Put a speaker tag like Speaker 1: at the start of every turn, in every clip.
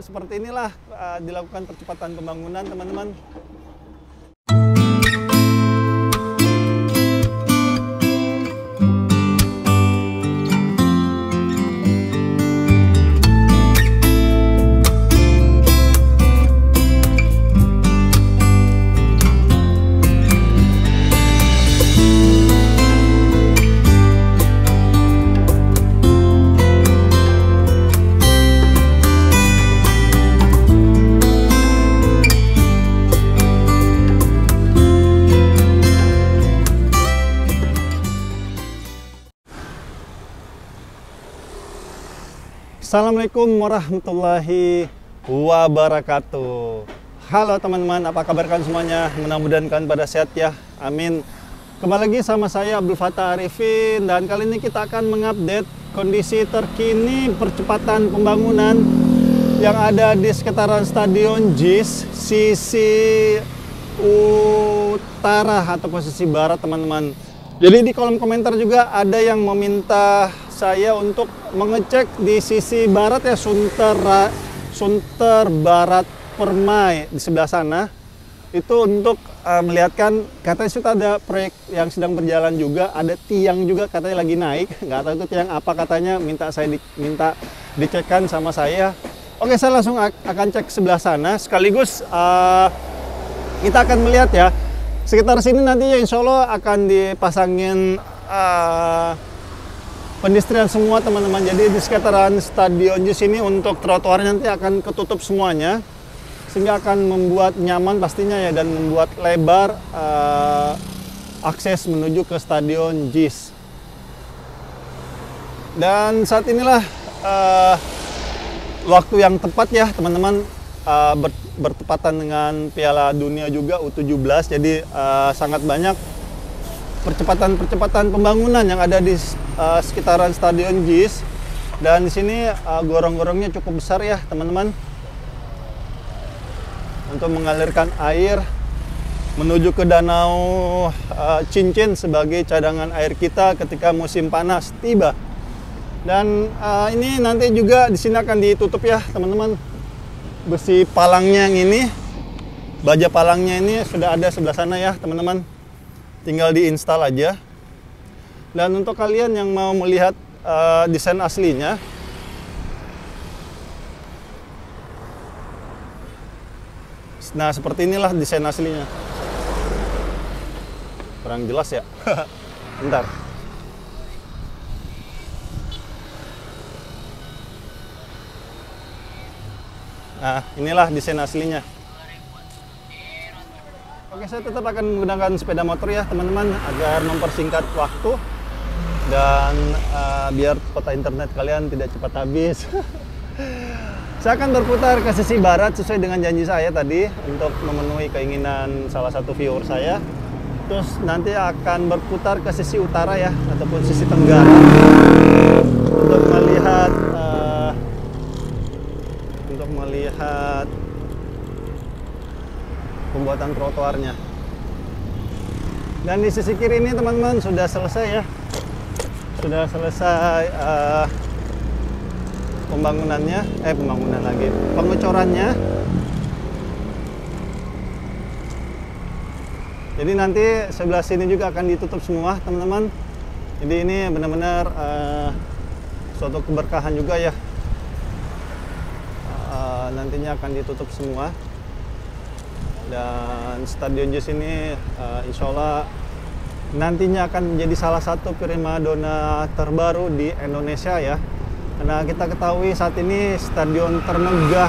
Speaker 1: seperti inilah dilakukan percepatan pembangunan, teman-teman. Assalamualaikum warahmatullahi wabarakatuh. Halo teman-teman, apa kabar kalian semuanya? Mudah-mudahan kalian pada sehat ya, amin. Kembali lagi sama saya Abdul Fattah Arifin, dan kali ini kita akan mengupdate kondisi terkini percepatan pembangunan yang ada di sekitaran Stadion JIS sisi utara atau posisi barat, teman-teman. Jadi di kolom komentar juga ada yang meminta saya untuk mengecek di sisi barat ya, Sunter Barat Permai di sebelah sana. Itu untuk melihatkan, katanya sudah ada proyek yang sedang berjalan juga, ada tiang juga katanya lagi naik, nggak tahu itu tiang apa, katanya minta dicekkan sama saya. Oke, saya langsung akan cek sebelah sana, sekaligus kita akan melihat ya, sekitar sini nantinya insya Allah akan dipasangin pendistrian semua, teman-teman. Jadi di sekitaran Stadion JIS ini untuk trotoarnya nanti akan ketutup semuanya, sehingga akan membuat nyaman pastinya ya, dan membuat lebar akses menuju ke Stadion JIS. Dan saat inilah waktu yang tepat ya, teman-teman, bertepatan dengan Piala Dunia juga U17, jadi sangat banyak percepatan pembangunan yang ada di sekitaran Stadion JIS. Dan di sini gorong-gorongnya cukup besar ya, teman-teman, untuk mengalirkan air menuju ke Danau Cincin sebagai cadangan air kita ketika musim panas tiba. Dan ini nanti juga di sini akan ditutup ya, teman-teman. Besi palangnya yang ini, baja palangnya ini sudah ada sebelah sana ya, teman-teman. Tinggal diinstal aja. Dan untuk kalian yang mau melihat desain aslinya, nah seperti inilah desain aslinya. Kurang jelas ya. Bentar. Nah, inilah desain aslinya. Oke, saya tetap akan menggunakan sepeda motor ya, teman-teman, agar mempersingkat waktu dan biar kuota internet kalian tidak cepat habis. Saya akan berputar ke sisi barat sesuai dengan janji saya tadi untuk memenuhi keinginan salah satu viewer saya. Terus nanti akan berputar ke sisi utara ya, ataupun sisi tenggara untuk melihat pembuatan trotoarnya. Dan di sisi kiri ini, teman-teman, sudah selesai ya, sudah selesai pengecorannya. Jadi nanti sebelah sini juga akan ditutup semua, teman-teman. Jadi ini benar-benar suatu keberkahan juga ya, nantinya akan ditutup semua. Dan Stadion JIS ini insya Allah nantinya akan menjadi salah satu primadona terbaru di Indonesia ya. Karena kita ketahui saat ini stadion termegah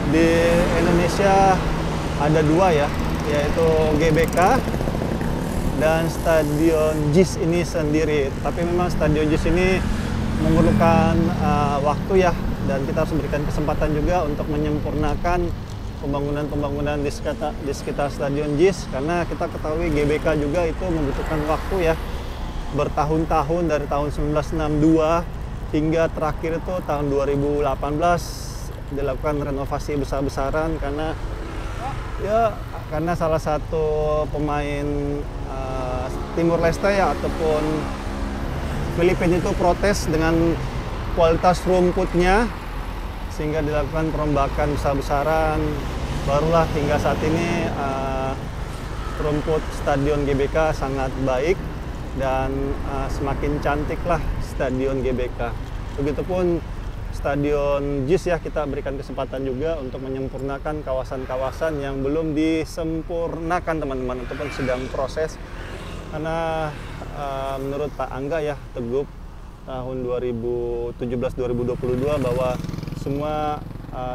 Speaker 1: di Indonesia ada dua ya, yaitu GBK dan Stadion JIS ini sendiri. Tapi memang Stadion JIS ini memerlukan waktu ya, dan kita harus berikan kesempatan juga untuk menyempurnakan pembangunan di sekitar Stadion JIS, karena kita ketahui GBK juga itu membutuhkan waktu ya, bertahun-tahun, dari tahun 1962 hingga terakhir itu tahun 2018 dilakukan renovasi besar-besaran karena salah satu pemain Timur Leste ya ataupun Filipina itu protes dengan kualitas rumputnya sehingga dilakukan perombakan besar-besaran. Barulah hingga saat ini rumput Stadion GBK sangat baik dan semakin cantiklah Stadion GBK. Begitupun Stadion JIS ya, kita berikan kesempatan juga untuk menyempurnakan kawasan-kawasan yang belum disempurnakan teman-teman, ataupun sedang proses. Karena menurut Pak Angga ya Teguh tahun 2017-2022 bahwa semua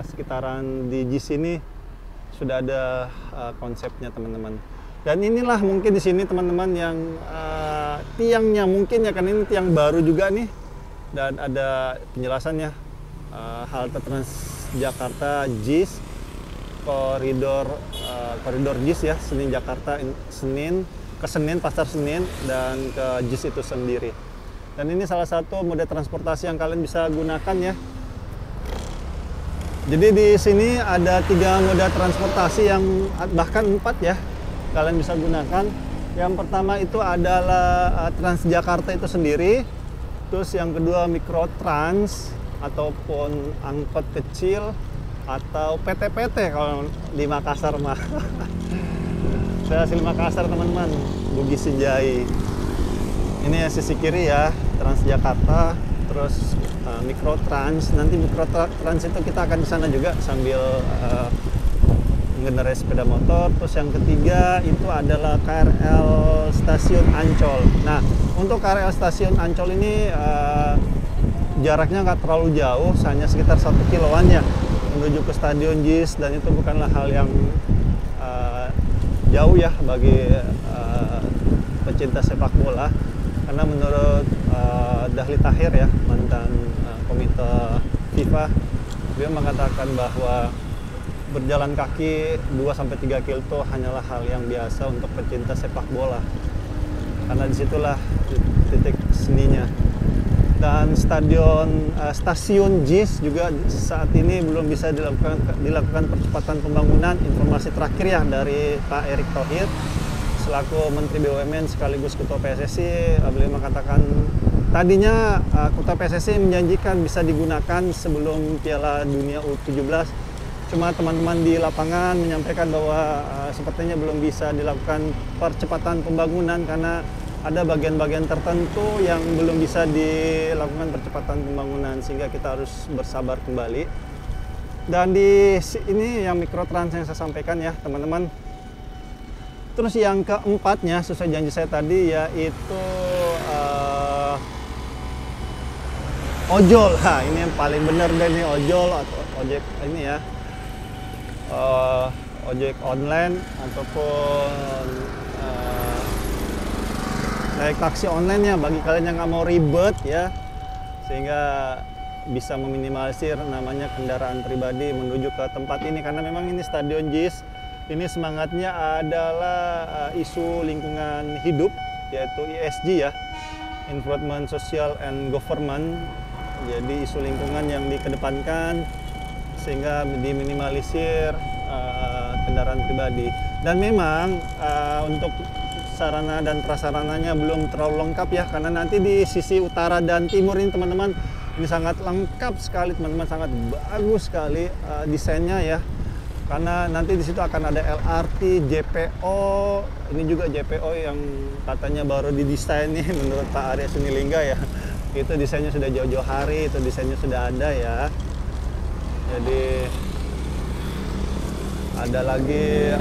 Speaker 1: sekitaran di JIS ini sudah ada konsepnya teman-teman. Dan inilah mungkin di sini teman-teman yang tiangnya mungkin ya, kan ini tiang baru juga nih, dan ada penjelasannya. Halte Transjakarta JIS, koridor JIS ya, Senin Jakarta, Senin Pasar Senin, dan ke JIS itu sendiri. Dan ini salah satu moda transportasi yang kalian bisa gunakan ya. Jadi di sini ada 3 moda transportasi yang bahkan 4 ya kalian bisa gunakan. Yang pertama itu adalah Transjakarta itu sendiri. Terus yang kedua Mikrotrans ataupun angkot kecil atau PT-PT kalau di Makassar mah. Saya asli Makassar teman-teman, Bugis Sinjai. Ini sisi kiri ya Transjakarta, terus Mikrotrans. Nanti Mikrotrans itu kita akan di sana juga sambil mengendarai sepeda motor. Terus yang ketiga itu adalah KRL Stasiun Ancol. Nah, untuk KRL Stasiun Ancol ini jaraknya nggak terlalu jauh, hanya sekitar 1 kiloan ya menuju ke Stadion JIS, dan itu bukanlah hal yang jauh ya bagi pecinta sepak bola. Karena menurut Dahli Tahir ya, mantan komite FIFA, dia mengatakan bahwa berjalan kaki 2-3 kilo itu hanyalah hal yang biasa untuk pecinta sepak bola. Karena disitulah titik seninya. Dan stasiun JIS juga saat ini belum bisa dilakukan percepatan pembangunan. Informasi terakhir ya dari Pak Erick Thohir selaku Menteri BUMN sekaligus Ketua PSSI, beliau mengatakan tadinya Ketua PSSI menjanjikan bisa digunakan sebelum Piala Dunia U17. Cuma teman-teman di lapangan menyampaikan bahwa sepertinya belum bisa dilakukan percepatan pembangunan karena ada bagian-bagian tertentu yang belum bisa dilakukan percepatan pembangunan, sehingga kita harus bersabar kembali. Dan di ini yang Mikrotrans yang saya sampaikan ya teman-teman. Terus yang keempatnya sesuai janji saya tadi yaitu ojol. Nah, ini yang paling benar deh nih, ojol atau ojek ini ya. Ojek online ataupun naik taksi online ya, bagi kalian yang nggak mau ribet ya, sehingga bisa meminimalisir namanya kendaraan pribadi menuju ke tempat ini. Karena memang ini Stadion JIS, ini semangatnya adalah isu lingkungan hidup, yaitu ESG ya, Environment, Social and Government. Jadi isu lingkungan yang dikedepankan sehingga diminimalisir kendaraan pribadi. Dan memang untuk sarana dan prasarananya belum terlalu lengkap ya, karena nanti di sisi utara dan timur ini teman-teman, ini sangat lengkap sekali teman-teman, sangat bagus sekali desainnya ya. Karena nanti di situ akan ada LRT, JPO, ini juga JPO yang katanya baru didesain nih menurut Pak Arya Sunilingga ya. Itu desainnya sudah jauh-jauh hari, itu desainnya sudah ada ya. Jadi ada lagi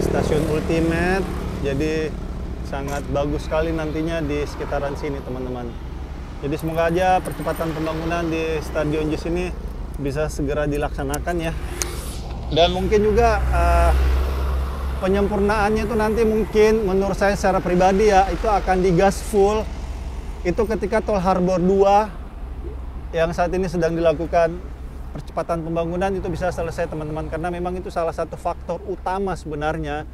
Speaker 1: stasiun Ultimate, jadi sangat bagus sekali nantinya di sekitaran sini teman-teman. Jadi semoga aja percepatan pembangunan di Stadion JIS ini bisa segera dilaksanakan ya. Dan mungkin juga penyempurnaannya itu nanti mungkin menurut saya secara pribadi ya, itu akan digas full itu ketika Tol Harbor 2 yang saat ini sedang dilakukan percepatan pembangunan itu bisa selesai teman-teman. Karena memang itu salah satu faktor utama sebenarnya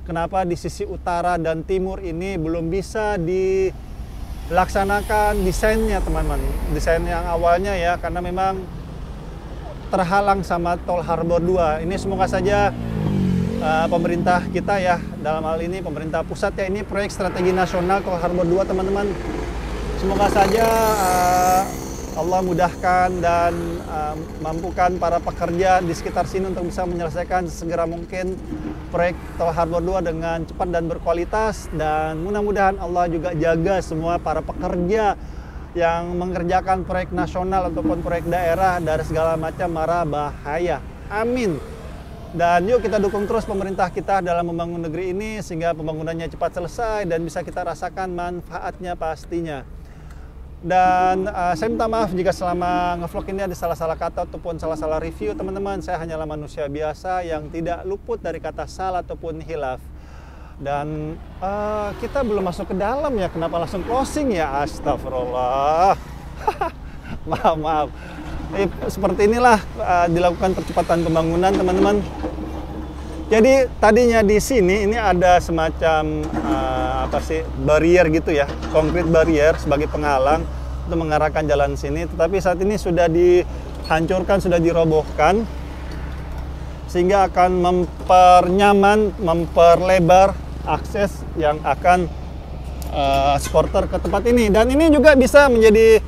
Speaker 1: kenapa di sisi utara dan timur ini belum bisa dilaksanakan desainnya teman-teman. Desain yang awalnya ya, karena memang terhalang sama Tol Harbor 2. Ini semoga saja pemerintah kita ya, dalam hal ini pemerintah pusat ya, ini proyek strategi nasional Tol Harbor 2 teman-teman. Semoga saja Allah mudahkan dan mampukan para pekerja di sekitar sini untuk bisa menyelesaikan segera mungkin proyek Tower Harbour 2 dengan cepat dan berkualitas, dan mudah-mudahan Allah juga jaga semua para pekerja yang mengerjakan proyek nasional ataupun proyek daerah dari segala macam mara bahaya. Amin. Dan yuk kita dukung terus pemerintah kita dalam membangun negeri ini sehingga pembangunannya cepat selesai dan bisa kita rasakan manfaatnya pastinya. Dan saya minta maaf jika selama ngevlog ini ada salah-salah kata ataupun salah-salah review teman-teman. Saya hanyalah manusia biasa yang tidak luput dari kata salah ataupun hilaf. Dan kita belum masuk ke dalam ya, kenapa langsung closing ya? Astagfirullah. Maaf. Seperti inilah dilakukan percepatan pembangunan teman-teman. Jadi tadinya di sini ini ada semacam barier gitu ya, konkrit barier sebagai penghalang untuk mengarahkan jalan sini. Tetapi saat ini sudah dihancurkan, sudah dirobohkan, sehingga akan memperlebar akses yang akan supporter ke tempat ini. Dan ini juga bisa menjadi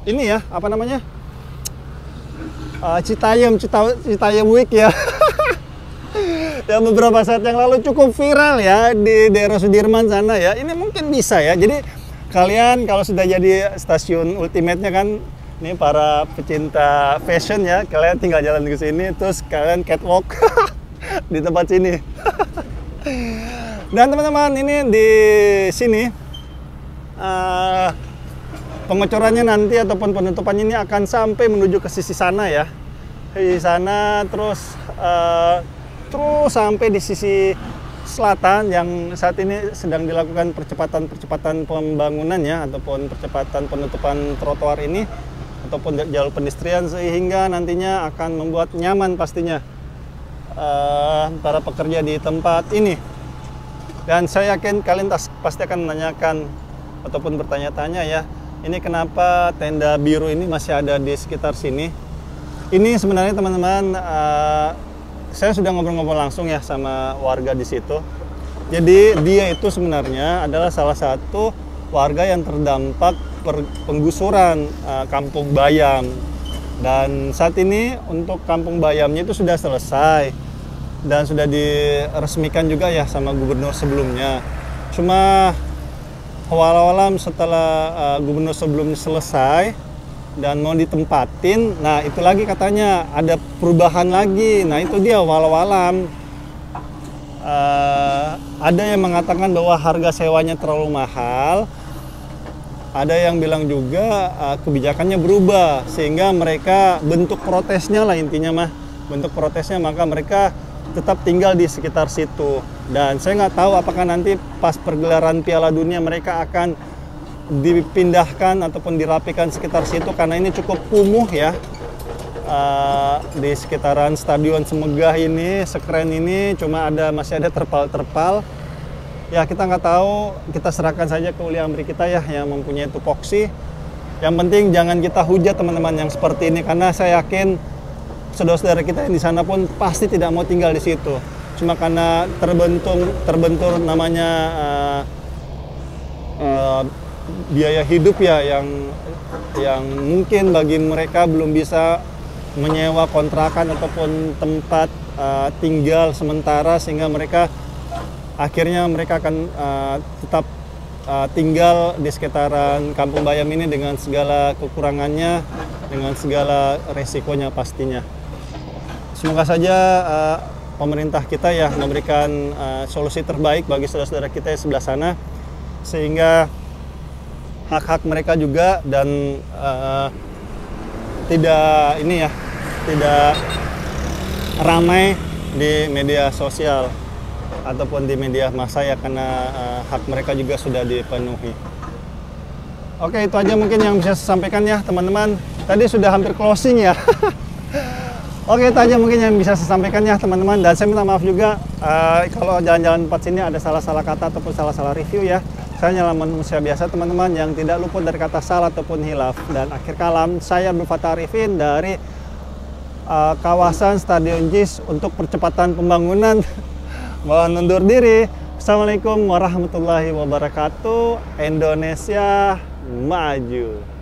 Speaker 1: ini ya, apa namanya? Citayam Week ya. Yang beberapa saat yang lalu cukup viral ya di daerah Sudirman sana ya. Ini mungkin bisa ya. Jadi kalian kalau sudah jadi stasiun ultimate-nya kan, ini para pecinta fashion ya, kalian tinggal jalan ke sini terus kalian catwalk di tempat sini. Dan teman-teman, ini di sini pengecorannya nanti ataupun penutupannya ini akan sampai menuju ke sisi sana ya. Di sana terus sampai di sisi selatan yang saat ini sedang dilakukan percepatan pembangunannya ataupun percepatan penutupan trotoar ini ataupun jalur pedestrian, sehingga nantinya akan membuat nyaman pastinya para pekerja di tempat ini. Dan saya yakin kalian pasti akan menanyakan ataupun bertanya-tanya ya, ini kenapa tenda biru ini masih ada di sekitar sini. Ini sebenarnya teman-teman, saya sudah ngobrol-ngobrol langsung ya sama warga di situ. Jadi dia itu sebenarnya adalah salah satu warga yang terdampak penggusuran Kampung Bayam. Dan saat ini untuk Kampung Bayamnya itu sudah selesai dan sudah diresmikan juga ya sama gubernur sebelumnya. Cuma walau-alam setelah gubernur sebelumnya selesai dan mau ditempatin, nah itu lagi katanya ada perubahan lagi. Nah itu dia walau-alam ada yang mengatakan bahwa harga sewanya terlalu mahal, ada yang bilang juga kebijakannya berubah sehingga mereka bentuk protesnya lah, intinya mah bentuk protesnya, maka mereka tetap tinggal di sekitar situ. Dan saya nggak tahu apakah nanti pas pergelaran Piala Dunia mereka akan dipindahkan ataupun dirapikan sekitar situ, karena ini cukup kumuh ya. Di sekitaran stadion semegah ini, sekeren ini, cuma masih ada terpal-terpal. Ya kita nggak tahu, kita serahkan saja ke uli amri kita ya yang mempunyai tupoksi. Yang penting jangan kita hujat teman-teman yang seperti ini, karena saya yakin saudara-saudara kita yang di sana pun pasti tidak mau tinggal di situ. Cuma karena terbentur namanya biaya hidup ya yang mungkin bagi mereka belum bisa menyewa kontrakan ataupun tempat tinggal sementara, sehingga akhirnya mereka akan tetap tinggal di sekitaran Kampung Bayam ini dengan segala kekurangannya, dengan segala resikonya pastinya. Semoga saja pemerintah kita ya memberikan solusi terbaik bagi saudara-saudara kita di sebelah sana, sehingga hak-hak mereka juga dan tidak ramai di media sosial ataupun di media massa ya, karena hak mereka juga sudah dipenuhi. Oke, itu aja mungkin yang bisa saya sampaikan ya teman-teman. Tadi sudah hampir closing ya. Oke, itu aja mungkin yang bisa saya sampaikan ya teman-teman. Dan saya minta maaf juga kalau jalan-jalan tempat sini ada salah-salah kata ataupun salah-salah review ya. Saya hanyalah manusia biasa teman-teman yang tidak luput dari kata salah ataupun hilaf. Dan akhir kalam, saya Abdul Fattah Arifin dari kawasan Stadion JIS untuk percepatan pembangunan. Mohon undur diri. Assalamualaikum warahmatullahi wabarakatuh. Indonesia maju.